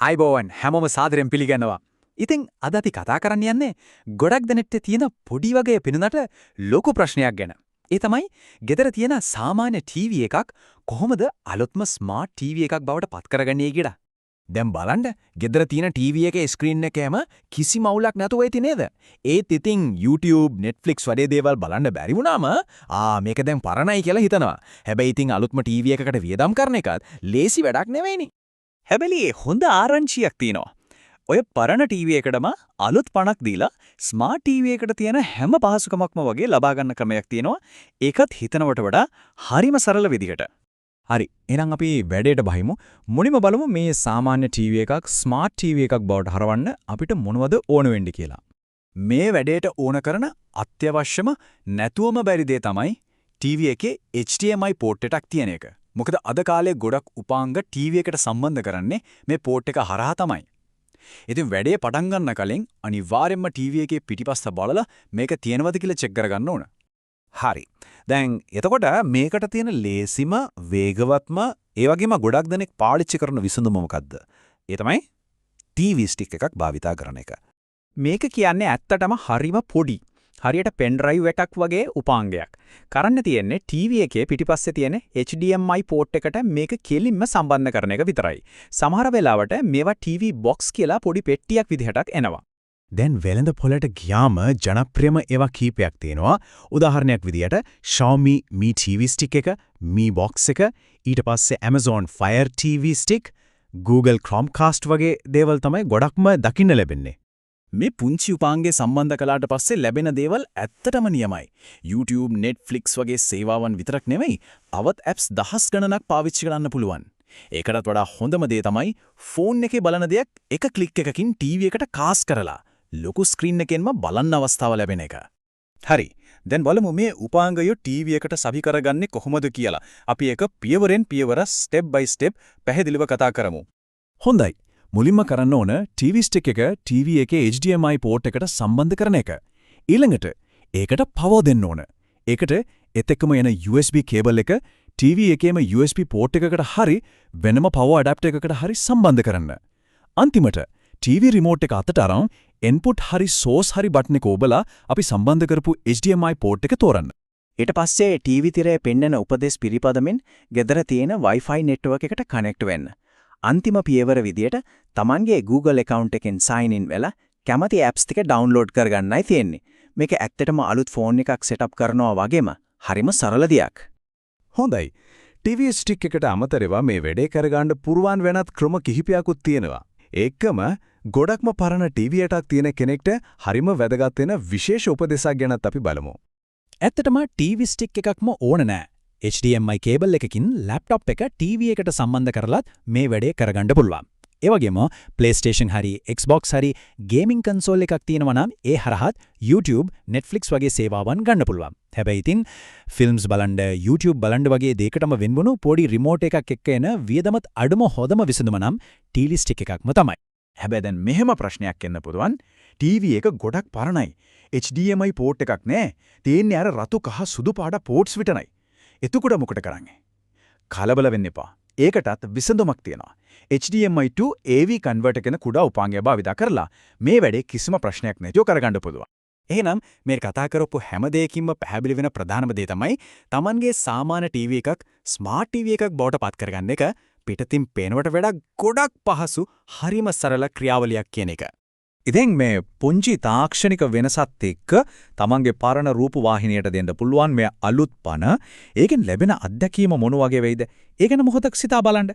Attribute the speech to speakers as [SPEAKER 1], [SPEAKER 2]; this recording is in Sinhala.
[SPEAKER 1] ආයිබෝවන් හැමෝම සාදරයෙන් පිළිගන්නවා. ඉතින් අද අපි කතා කරන්න යන්නේ ගොඩක් දෙනෙක්ට තියෙන පොඩි වගේ පිනුනට ලොකු ප්‍රශ්නයක් ගැන. ඒ තමයි ගෙදර තියෙන සාමාන්‍ය ටීවී එකක් කොහොමද අලුත්ම ස්මාර්ට් ටීවී එකක් බවට පත් කරගන්නේ කියලා.
[SPEAKER 2] දැන් බලන්න ගෙදර තියෙන ටීවී එකේ ස්ක්‍රීන් එකේම කිසිම අවුලක් නැතුව ඇති නේද? ඒත් ඉතින් YouTube, Netflix වගේ දේවල් බලන්න බැරි වුණාම මේක දැන් පරණයි කියලා හිතනවා. හැබැයි ඉතින් අලුත්ම ටීවී එකකට වියදම් කරන එකත් ලේසි වැඩක් නෙවෙයිනේ.
[SPEAKER 1] හැබැයි හොඳ ආරංචියක් තියෙනවා. ඔය පරණ ටීවී එකටම අලුත් පණක් දීලා ස්මාර්ට් ටීවී එකට තියෙන හැම පහසුකමක්ම වගේ ලබා ගන්න ක්‍රමයක් තියෙනවා. ඒකත් හිතනවට වඩා හරිම සරල විදිහට.
[SPEAKER 2] හරි. එහෙනම් අපි වැඩේට බහිමු. මුලින්ම බලමු මේ සාමාන්‍ය ටීවී එකක් ස්මාර්ට් ටීවී එකක් බවට හරවන්න අපිට මොනවද ඕන වෙන්නේ කියලා.
[SPEAKER 1] මේ වැඩේට ඕන කරන අත්‍යවශ්‍යම නැතුවම බැරි දේ තමයි ටීවී එකේ HDMI පෝට් එකක් තියෙන එක. මොකද අද කාලේ ගොඩක් උපාංග ටීවී එකට සම්බන්ධ කරන්නේ මේ පෝට් එක හරහා තමයි. ඉතින් වැඩේ පටන් ගන්න කලින් අනිවාර්යයෙන්ම ටීවී එකේ පිටිපස්ස බලලා මේක තියෙනවද කියලා චෙක් කරගන්න ඕන.
[SPEAKER 2] හරි. දැන් එතකොට මේකට තියෙන ලේසිම වේගවත්ම ඒ වගේම ගොඩක් දෙනෙක් පාවිච්චි කරන විසඳුම මොකද්ද? ඒ තමයි ටීවී ස්ටික් එකක් භාවිතා කරන එක.
[SPEAKER 1] මේක කියන්නේ ඇත්තටම හරිම පොඩි. හරියට පෙන් ඩ්‍රයිව් එකක් වගේ උපාංගයක්. කරන්න තියෙන්නේ ටීවී එකේ පිටිපස්සේ තියෙන HDMI පෝට් එකට මේක කෙලින්ම සම්බන්ධ කරන එක විතරයි. සමහර වෙලාවට මේවා ටීවී බොක්ස් කියලා පොඩි පෙට්ටියක් විදිහටක් එනවා.
[SPEAKER 2] දැන් වෙළඳ පොළට ගියාම ජනප්‍රියම ඒවා කීපයක් තියෙනවා. උදාහරණයක් විදියට Xiaomi Mi TV Stick එක, Mi Box එක, ඊට පස්සේ Amazon Fire TV Stick, Google Chromecast වගේ දේවල් තමයි ගොඩක්ම දකින්න ලැබෙන්නේ.
[SPEAKER 3] මේ පුංචි උපාංගයේ සම්බන්ධ කළාට පස්සේ ලැබෙන දේවල් ඇත්තටම නියමයි. YouTube, Netflix වගේ සේවාවන් විතරක් නෙවෙයි, තවත් apps දහස් ගණනක් පාවිච්චි කරන්න පුළුවන්. ඒකටත් වඩා හොඳම දේ තමයි ෆෝන් එකේ බලන දෙයක් එක ක්ලික් එකකින් ටීවී එකට කාස්ට් කරලා ලොකු ස්ක්‍රීන් එකෙන්ම බලන්න අවස්ථාව ලැබෙන එක.
[SPEAKER 1] හරි. දැන් බලමු මේ උපාංගය ටීවී එකට සවි කරගන්නේ කොහොමද කියලා. අපි ඒක පියවරෙන් පියවර ස්ටෙප් බයි ස්ටෙප් පැහැදිලිව කතා කරමු.
[SPEAKER 2] හොඳයි. මුලින්ම කරන්න ඕන ටීවී ස්ටික් එක ටීවී එකේ HDMI පෝට් එකට සම්බන්ධ කරන එක. ඊළඟට ඒකට පවර් දෙන්න ඕන. ඒකට ඒත් එක්කම එන USB කේබල් එක ටීවී එකේම USB පෝට් එකකට හරි වෙනම පවර් ඇඩැප්ටර් එකකට හරි සම්බන්ධ කරන්න. අන්තිමට ටීවී රිමෝට් එක අතට අරන් ඉන්පුට් හරි සෝස් හරි බටන් එක ඔබලා අපි සම්බන්ධ කරපු HDMI පෝට් එක තෝරන්න.
[SPEAKER 4] ඊට පස්සේ ටීවී තිරේ පෙන්වන උපදෙස් පිළිපදමින් ගෙදර තියෙන Wi-Fi network එකට කනෙක්ට් වෙන්න. අන්තිම පියවර විදියට Tamanගේ Google account එකෙන් sign in වෙලා කැමති apps ටික download කරගන්නයි තියෙන්නේ. මේක ඇත්තටම අලුත් ෆෝන් එකක් setup කරනවා වගේම හරිම සරල දෙයක්.
[SPEAKER 2] හොඳයි. ටීවී ස්ටික් එකට අමතරව මේ වැඩේ කරගන්න පුරුවන් වෙනත් ක්‍රම කිහිපයක්ත් තියෙනවා. ඒකම ගොඩක්ම පරණ ටීවී එකක් තියෙන කෙනෙක්ට හරිම වැදගත් වෙන විශේෂ උපදේශයක් ගැනත් අපි බලමු.
[SPEAKER 1] ඇත්තටම ටීවී ස්ටික් එකක්ම ඕන නෑ. HDMI කේබල් එකකින් ලැප්ටොප් එක ටීවී එකට සම්බන්ධ කරලත් මේ වැඩේ කරගන්න පුළුවන්. ඒ වගේම PlayStation හරි Xbox හරි ගේමින් කන්සෝල් එකක් තියෙනවා නම් ඒ හරහත් YouTube, Netflix වගේ සේවාවන් ගන්න පුළුවන්. හැබැයි ඉතින් ෆිල්ම්ස් බලන්න, YouTube බලන්න වගේ දෙයකටම වෙන්වුණු පොඩි රිමෝට් එකක් එක්ක එන වියදමත් අඩුම හොඳම විසඳුම නම් ටීවී ස්ටික් එකක්ම තමයි.
[SPEAKER 3] හැබැයි දැන් මෙහෙම ප්‍රශ්නයක් එන්න පුළුවන්. ටීවී එක ගොඩක් පරණයි. HDMI පෝට් එකක් නෑ. තියෙන්නේ අර රතු කහ සුදු පාට පෝට්ස් විතරයි. එතකොට මොකට කරන්නේ? කලබල වෙන්න එපා. ඒකටත් විසඳුමක් තියෙනවා. HDMI to AV converter කෙන කුඩා උපාංගය භාවිත කරලා මේ වැඩේ කිසිම ප්‍රශ්නයක් නැතිව කරගන්න පුළුවන්. එහෙනම් මේ කතා කරපු හැම දෙයකින්ම පැහැදිලි වෙන ප්‍රධානම දේ තමයි Tamanගේ සාමාන්‍ය ටීවී එකක් ස්මාර්ට් ටීවී එකක් බවට පත් කරගන්න එක පිටතින් පේනවට වඩා ගොඩක් පහසු හරිම සරල ක්‍රියාවලියක් කියන එක.
[SPEAKER 2] ඉතින් මේ පුංචි තාක්ෂණික වෙනසත් එක්ක තමන්ගේ පරණ රූපවාහිනියට දෙන්න පුළුවන් මේ අලුත් පණ ඒකෙන් ලැබෙන අත්දැකීම මොන වගේ වෙයිද? ඒක ගැන මොහොතක් සිතා බලන්න.